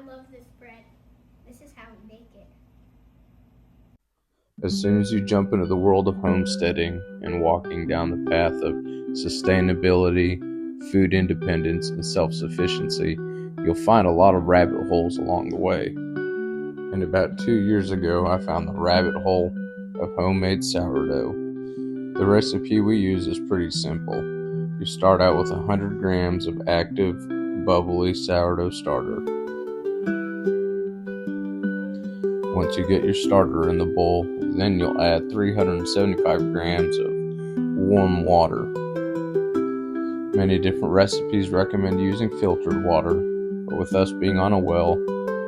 I love this bread. This is how we make it. As soon as you jump into the world of homesteading and walking down the path of sustainability, food independence, and self-sufficiency, you'll find a lot of rabbit holes along the way. And about 2 years ago, I found the rabbit hole of homemade sourdough. The recipe we use is pretty simple. You start out with 100 grams of active, bubbly sourdough starter. Once you get your starter in the bowl, then you'll add 375 grams of warm water. Many different recipes recommend using filtered water, but with us being on a well,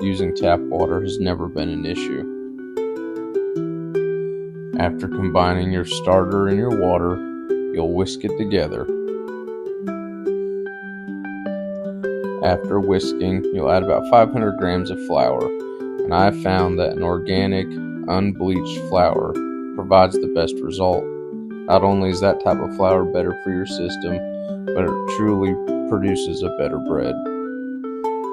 using tap water has never been an issue. After combining your starter and your water, you'll whisk it together. After whisking, you'll add about 500 grams of flour, and I have found that an organic, unbleached flour provides the best result. Not only is that type of flour better for your system, but it truly produces a better bread.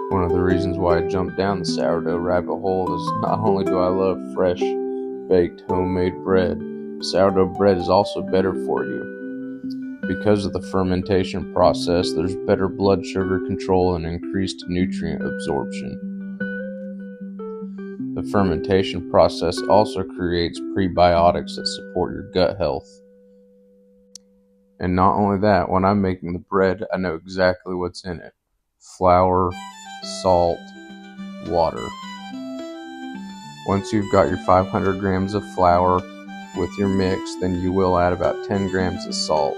One of the reasons why I jumped down the sourdough rabbit hole is not only do I love fresh, baked, homemade bread, sourdough bread is also better for you. Because of the fermentation process, there's better blood sugar control and increased nutrient absorption. The fermentation process also creates prebiotics that support your gut health. And not only that, when I'm making the bread, I know exactly what's in it. Flour, salt, water. Once you've got your 500 grams of flour with your mix, then you will add about 10 grams of salt.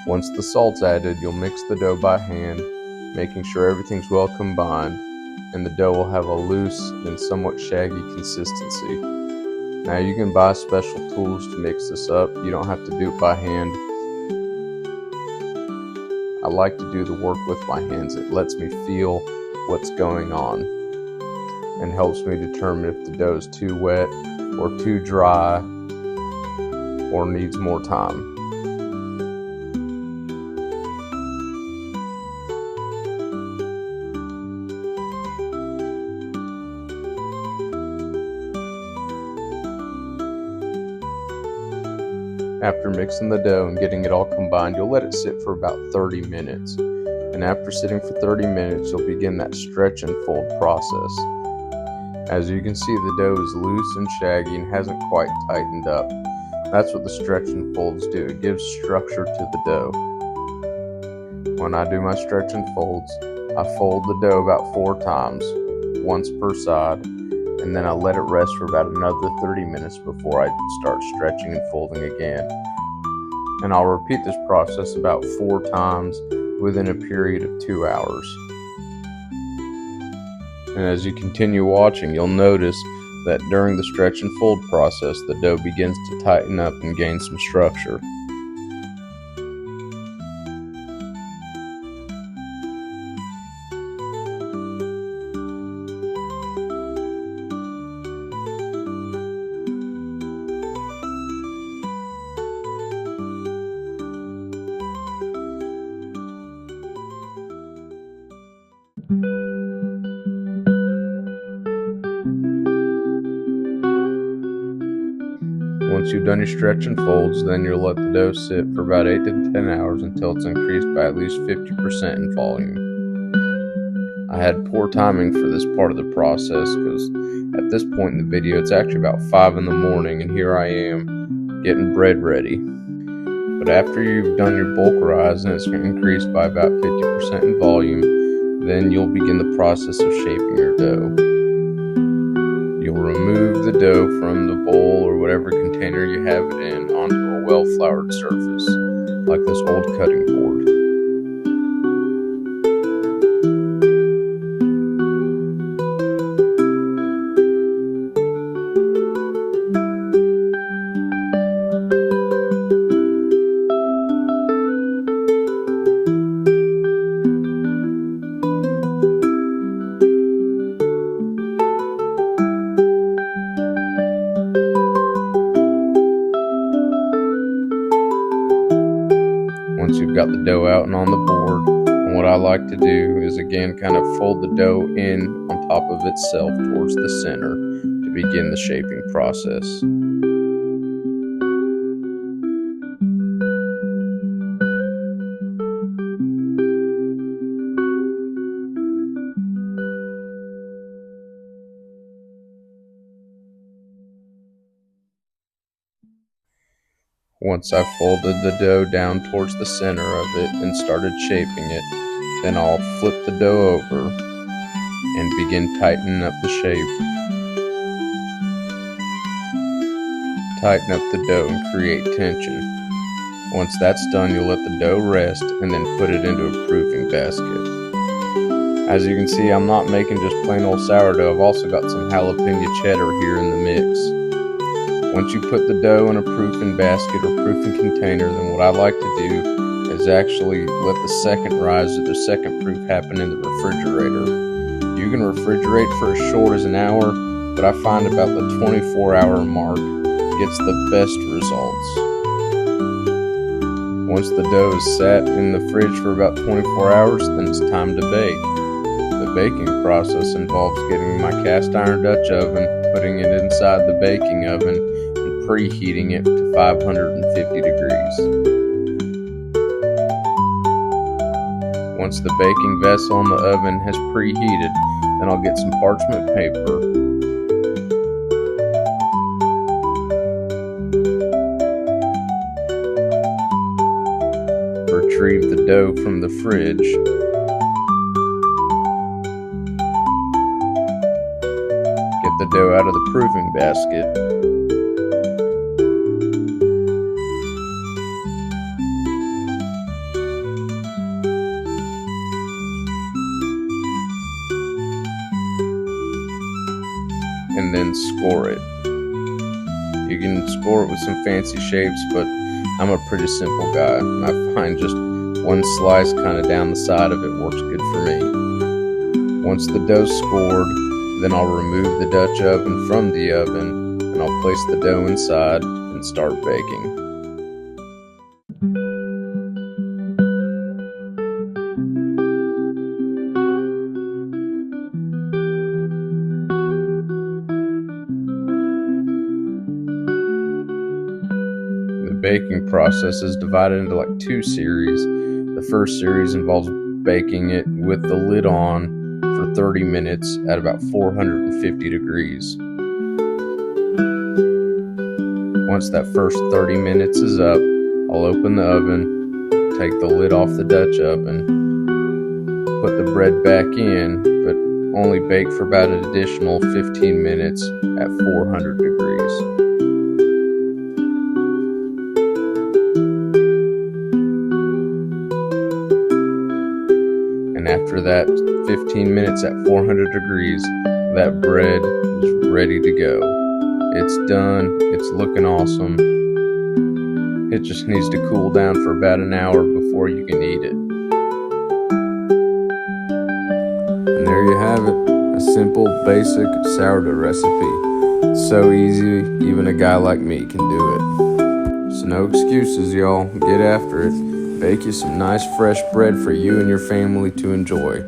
Once the salt's added, you'll mix the dough by hand, making sure everything's well combined, and the dough will have a loose and somewhat shaggy consistency. Now you can buy special tools to mix this up. You don't have to do it by hand. I like to do the work with my hands. It lets me feel what's going on and helps me determine if the dough is too wet or too dry or needs more time. After mixing the dough and getting it all combined, you'll let it sit for about 30 minutes. And after sitting for 30 minutes, you'll begin that stretch and fold process. As you can see, the dough is loose and shaggy and hasn't quite tightened up. That's what the stretch and folds do. It gives structure to the dough. When I do my stretch and folds, I fold the dough about 4 times, once per side, and then I let it rest for about another 30 minutes before I start stretching and folding again. And I'll repeat this process about 4 times within a period of 2 hours. And as you continue watching, you'll notice that during the stretch and fold process, the dough begins to tighten up and gain some structure. Once you've done your stretch and folds, then you'll let the dough sit for about 8 to 10 hours until it's increased by at least 50% in volume. I had poor timing for this part of the process because at this point in the video it's actually about 5 in the morning and here I am getting bread ready. But after you've done your bulk rise and it's increased by about 50% in volume, then you'll begin the process of shaping your dough. You'll remove the dough from the bowl or whatever container you have it in onto a well-floured surface, like this old cutting board. Once you've got the dough out and on the board, I what I like to do is again kind of fold the dough in on top of itself towards the center to begin the shaping process. Once I folded the dough down towards the center of it and started shaping it, then I'll flip the dough over and begin tightening up the shape. Tighten up the dough and create tension. Once that's done, you'll let the dough rest and then put it into a proofing basket. As you can see, I'm not making just plain old sourdough. I've also got some jalapeno cheddar here in the mix. Once you put the dough in a proofing basket or proofing container, then what I like to do is actually let the second rise or the second proof happen in the refrigerator. You can refrigerate for as short as an hour, but I find about the 24-hour mark gets the best results. Once the dough is sat in the fridge for about 24 hours, then it's time to bake. The baking process involves getting my cast iron Dutch oven, putting it inside the baking oven, and preheating it to 550 degrees. Once the baking vessel in the oven has preheated, then I'll get some parchment paper, retrieve the dough from the fridge, get the dough out of the proofing basket, and then score it. You can score it with some fancy shapes, but I'm a pretty simple guy. I find just one slice kind of down the side of it works good for me. Once the dough's scored, then I'll remove the Dutch oven from the oven and I'll place the dough inside and start baking. The baking process is divided into like two series. The first series involves baking it with the lid on for 30 minutes at about 450 degrees. Once that first 30 minutes is up, I'll open the oven, take the lid off the Dutch oven, put the bread back in, but only bake for about an additional 15 minutes at 400 degrees. And after that 15 minutes at 400 degrees, that bread is ready to go. It's done, it's looking awesome. It just needs to cool down for about an hour before you can eat it. And there you have it, a simple, basic sourdough recipe. It's so easy, even a guy like me can do it. So no excuses, y'all. Get after it. Bake you some nice fresh bread for you and your family to enjoy.